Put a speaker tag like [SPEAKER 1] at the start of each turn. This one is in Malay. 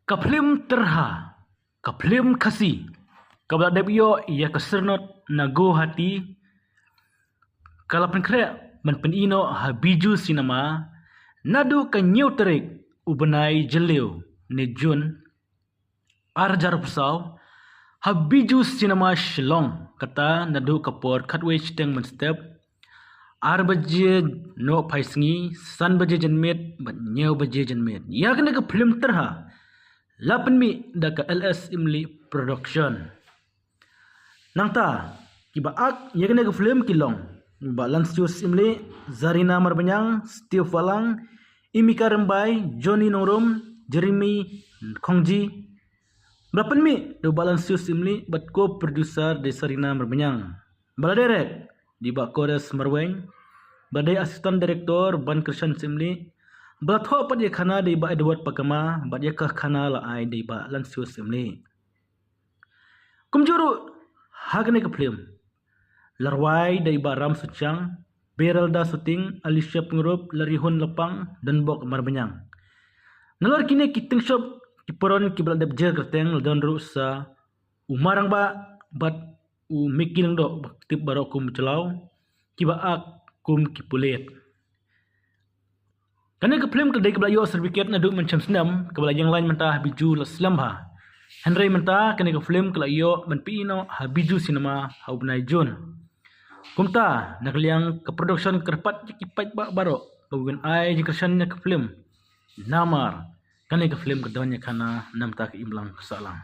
[SPEAKER 1] Kaplim terha, kaplim kasih. Kabla debio ia kesernot nago hati. Kalau penkre menpenino habiju sinema, nadu kanyau terik ubenai jeleu nejun arjar pusau habiju sinema shlong kata nadu kapor katwe citeng menstep ar baje no paisngi san baje jenmet nyau baje jenmet ya kena ke film terha lapan mi daka LS Imli Production nangta kiba ak ya kena ke film kilong ba Lansius Imli Zarina Marbanyang Steve Walang Imika Rembai Johnny Nongrum Jeremy Kongji Belapan mi do Lansius Imli bat ko producer de Zarina Marbanyang bala direct di ba Kores Marweng badai asisten direktor Ban Krishan Simli batho pat ye khana di ba Edward Pakama bat ye ka khana la ai di ba Lansius Simli kumjuru hagne ke film larwai di ba Ram Suchang Berelda Suting Alicia Pengurup Larihun Lepang dan Bok Marbanyang nalor kini kiting shop kiporon kibal dep jer kerteng dan rusa umarang ba bat u mikiling do tip barokum celau kiba ak kum kipulet kana ke film kedai kebala yo sertifikat nadu macam senam kebala yang lain mentah biju laslamha Henry mentah kana ke film kala yo menpino habiju cinema haubnai jun kumta nakliang ke production kerpat kipat ba baro bawin ai jikresan ke film namar kana ke film kedanya kana namta ke imlang salang